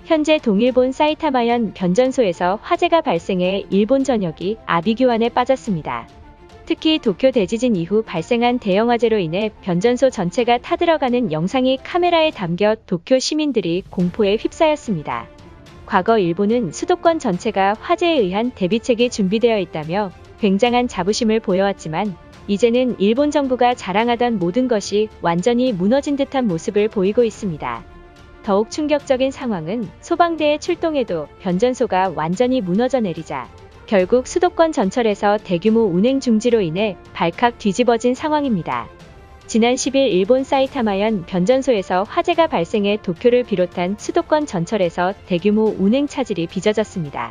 현재 동일본 사이타마현 변전소에서 화재가 발생해 일본 전역이 아비규환에 빠졌습니다. 특히 도쿄 대지진 이후 발생한 대형 화재로 인해 변전소 전체가 타들어가는 영상이 카메라에 담겨 도쿄 시민들이 공포에 휩싸였습니다. 과거 일본은 수도권 전체가 화재에 의한 대비책이 준비되어 있다며 굉장한 자부심을 보여왔지만 이제는 일본 정부가 자랑하던 모든 것이 완전히 무너진 듯한 모습을 보이고 있습니다. 더욱 충격적인 상황은 소방대의 출동에도 변전소가 완전히 무너져 내리자 결국 수도권 전철에서 대규모 운행 중지로 인해 발칵 뒤집어진 상황입니다. 지난 10일 일본 사이타마현 변전소에서 화재가 발생해 도쿄를 비롯한 수도권 전철에서 대규모 운행 차질이 빚어졌습니다.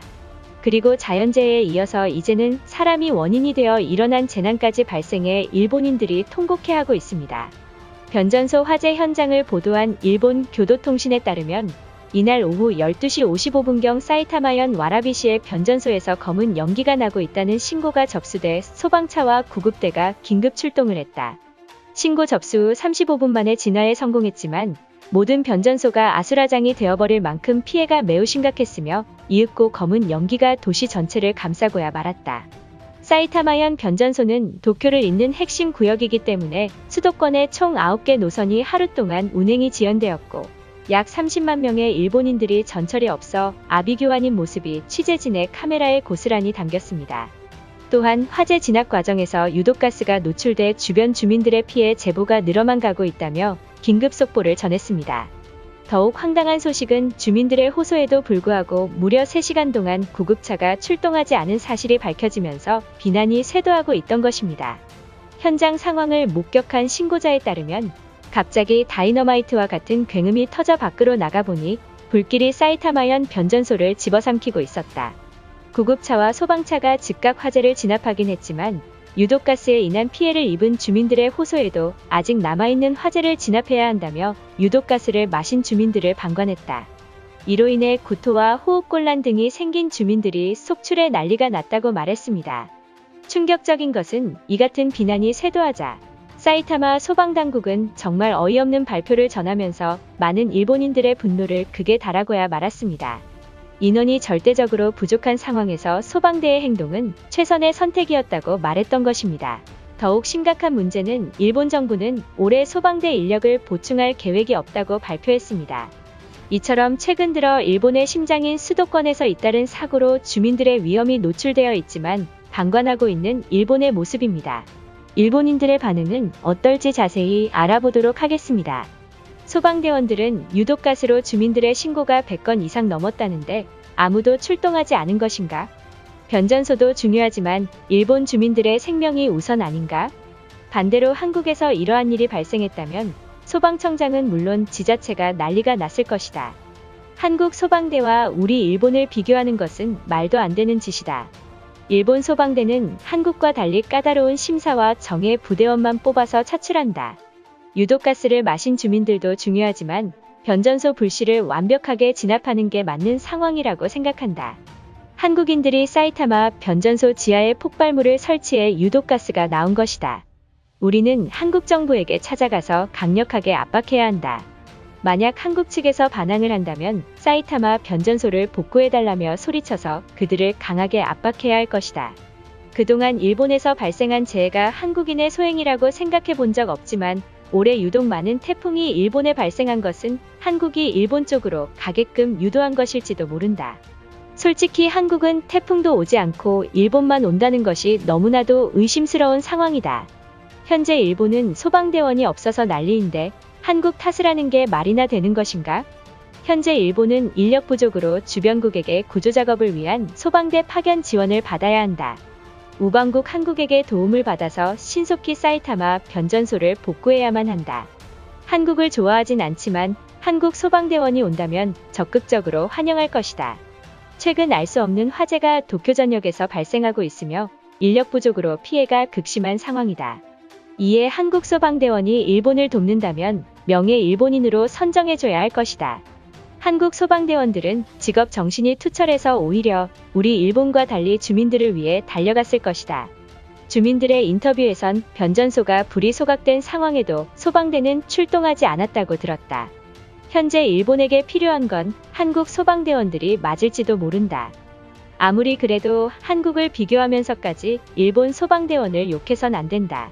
그리고 자연재해에 이어서 이제는 사람이 원인이 되어 일어난 재난까지 발생해 일본인들이 통곡해하고 있습니다. 변전소 화재 현장을 보도한 일본 교도통신에 따르면 이날 오후 12시 55분경 사이타마현 와라비시의 변전소에서 검은 연기가 나고 있다는 신고가 접수돼 소방차와 구급대가 긴급 출동을 했다. 신고 접수 후 35분 만에 진화에 성공했지만 모든 변전소가 아수라장이 되어버릴 만큼 피해가 매우 심각했으며 이윽고 검은 연기가 도시 전체를 감싸고야 말았다. 사이타마현 변전소는 도쿄를 잇는 핵심 구역이기 때문에 수도권의 총 9개 노선이 하루 동안 운행이 지연되었고 약 30만 명의 일본인들이 전철이 없어 아비규환인 모습이 취재진의 카메라에 고스란히 담겼습니다. 또한 화재 진압 과정에서 유독가스가 노출돼 주변 주민들의 피해 제보가 늘어만 가고 있다며 긴급 속보를 전했습니다. 더욱 황당한 소식은 주민들의 호소에도 불구하고 무려 3시간 동안 구급차가 출동하지 않은 사실이 밝혀지면서 비난이 쇄도하고 있던 것입니다. 현장 상황을 목격한 신고자에 따르면 갑자기 다이너마이트와 같은 굉음이 터져 밖으로 나가보니 불길이 사이타마현 변전소를 집어삼키고 있었다. 구급차와 소방차가 즉각 화재를 진압하긴 했지만 유독가스에 인한 피해를 입은 주민들의 호소에도 아직 남아있는 화재를 진압해야 한다며 유독가스를 마신 주민들을 방관했다. 이로 인해 구토와 호흡곤란 등이 생긴 주민들이 속출에 난리가 났다고 말했습니다. 충격적인 것은 이 같은 비난이 쇄도하자 사이타마 소방당국은 정말 어이없는 발표를 전하면서 많은 일본인들의 분노를 극에 달하고야 말았습니다. 인원이 절대적으로 부족한 상황에서 소방대의 행동은 최선의 선택이었다고 말했던 것입니다. 더욱 심각한 문제는 일본 정부는 올해 소방대 인력을 보충할 계획이 없다고 발표했습니다. 이처럼 최근 들어 일본의 심장인 수도권에서 잇따른 사고로 주민들의 위험이 노출되어 있지만 방관하고 있는 일본의 모습입니다. 일본인들의 반응은 어떨지 자세히 알아보도록 하겠습니다. 소방대원들은 유독가스로 주민들의 신고가 100건 이상 넘었다는데 아무도 출동하지 않은 것인가? 변전소도 중요하지만 일본 주민들의 생명이 우선 아닌가? 반대로 한국에서 이러한 일이 발생했다면 소방청장은 물론 지자체가 난리가 났을 것이다. 한국 소방대와 우리 일본을 비교하는 것은 말도 안 되는 짓이다. 일본 소방대는 한국과 달리 까다로운 심사와 정예 부대원만 뽑아서 차출한다. 유독가스를 마신 주민들도 중요하지만 변전소 불씨를 완벽하게 진압하는 게 맞는 상황이라고 생각한다. 한국인들이 사이타마 변전소 지하에 폭발물을 설치해 유독가스가 나온 것이다. 우리는 한국 정부에게 찾아가서 강력하게 압박해야 한다. 만약 한국 측에서 반항을 한다면 사이타마 변전소를 복구해달라며 소리쳐서 그들을 강하게 압박해야 할 것이다. 그동안 일본에서 발생한 재해가 한국인의 소행이라고 생각해 본 적 없지만 올해 유독 많은 태풍이 일본에 발생한 것은 한국이 일본 쪽으로 가게끔 유도한 것일지도 모른다. 솔직히 한국은 태풍도 오지 않고 일본만 온다는 것이 너무나도 의심스러운 상황이다. 현재 일본은 소방대원이 없어서 난리인데 한국 탓을 하는 게 말이나 되는 것인가? 현재 일본은 인력 부족으로 주변국에게 구조작업을 위한 소방대 파견 지원을 받아야 한다. 우방국 한국에게 도움을 받아서 신속히 사이타마 변전소를 복구해야만 한다. 한국을 좋아하진 않지만 한국 소방대원이 온다면 적극적으로 환영할 것이다. 최근 알 수 없는 화재가 도쿄 전역에서 발생하고 있으며 인력 부족으로 피해가 극심한 상황이다. 이에 한국 소방대원이 일본을 돕는다면 명예 일본인으로 선정해줘야 할 것이다. 한국 소방대원들은 직업 정신이 투철해서 오히려 우리 일본과 달리 주민들을 위해 달려갔을 것이다. 주민들의 인터뷰에선 변전소가 불이 소각된 상황에도 소방대는 출동하지 않았다고 들었다. 현재 일본에게 필요한 건 한국 소방대원들이 맞을지도 모른다. 아무리 그래도 한국을 비교하면서까지 일본 소방대원을 욕해선 안 된다.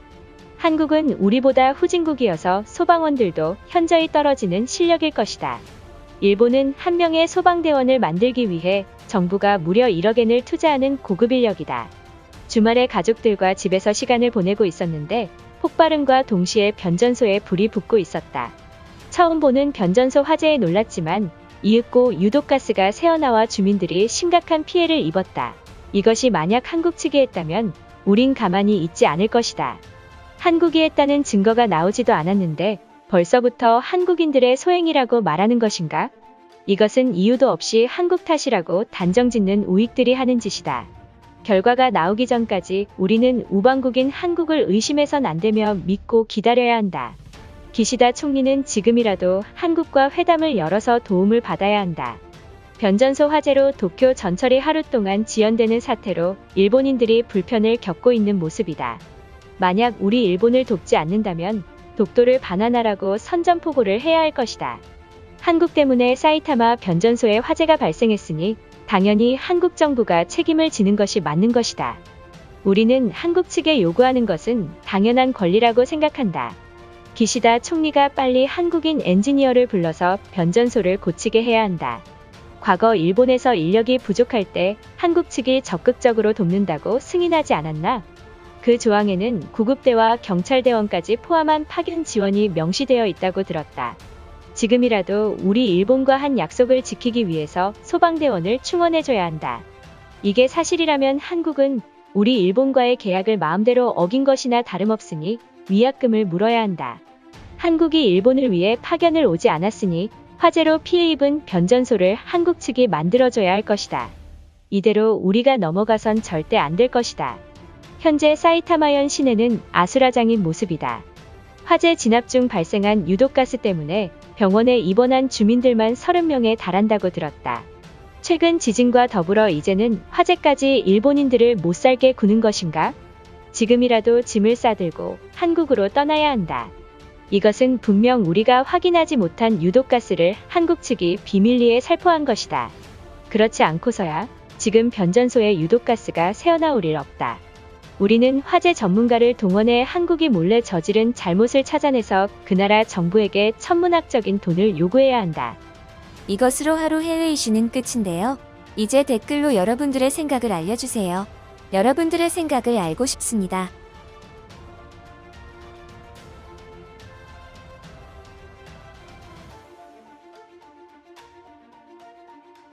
한국은 우리보다 후진국이어서 소방원들도 현저히 떨어지는 실력일 것이다. 일본은 한 명의 소방대원을 만들기 위해 정부가 무려 1억 엔을 투자하는 고급 인력이다. 주말에 가족들과 집에서 시간을 보내고 있었는데 폭발음과 동시에 변전소에 불이 붙고 있었다. 처음 보는 변전소 화재에 놀랐지만 이윽고 유독가스가 새어나와 주민들이 심각한 피해를 입었다. 이것이 만약 한국 측이 했다면 우린 가만히 있지 않을 것이다. 한국이 했다는 증거가 나오지도 않았는데 벌써부터 한국인들의 소행이라고 말하는 것인가? 이것은 이유도 없이 한국 탓이라고 단정짓는 우익들이 하는 짓이다. 결과가 나오기 전까지 우리는 우방국인 한국을 의심해선 안 되며 믿고 기다려야 한다. 기시다 총리는 지금이라도 한국과 회담을 열어서 도움을 받아야 한다. 변전소 화재로 도쿄 전철이 하루 동안 지연되는 사태로 일본인들이 불편을 겪고 있는 모습이다. 만약 우리 일본을 돕지 않는다면 독도를 반환하라고 선전포고를 해야 할 것이다. 한국 때문에 사이타마 변전소에 화재가 발생했으니 당연히 한국 정부가 책임을 지는 것이 맞는 것이다. 우리는 한국 측에 요구하는 것은 당연한 권리라고 생각한다. 기시다 총리가 빨리 한국인 엔지니어를 불러서 변전소를 고치게 해야 한다. 과거 일본에서 인력이 부족할 때 한국 측이 적극적으로 돕는다고 승인하지 않았나? 그 조항에는 구급대와 경찰대원까지 포함한 파견 지원이 명시되어 있다고 들었다. 지금이라도 우리 일본과 한 약속을 지키기 위해서 소방대원을 충원해줘야 한다. 이게 사실이라면 한국은 우리 일본과의 계약을 마음대로 어긴 것이나 다름없으니 위약금을 물어야 한다. 한국이 일본을 위해 파견을 오지 않았으니 화재로 피해 입은 변전소를 한국 측이 만들어줘야 할 것이다. 이대로 우리가 넘어가선 절대 안 될 것이다. 현재 사이타마현 시내는 아수라장인 모습이다. 화재 진압 중 발생한 유독가스 때문에 병원에 입원한 주민들만 30명에 달한다고 들었다. 최근 지진과 더불어 이제는 화재까지 일본인들을 못살게 구는 것인가? 지금이라도 짐을 싸들고 한국으로 떠나야 한다. 이것은 분명 우리가 확인하지 못한 유독가스를 한국 측이 비밀리에 살포한 것이다. 그렇지 않고서야 지금 변전소에 유독가스가 새어나올 일 없다. 우리는 화재 전문가를 동원해 한국이 몰래 저지른 잘못을 찾아내서 그 나라 정부에게 천문학적인 돈을 요구해야 한다. 이것으로 하루 해외 이슈는 끝인데요. 이제 댓글로 여러분들의 생각을 알려주세요. 여러분들의 생각을 알고 싶습니다.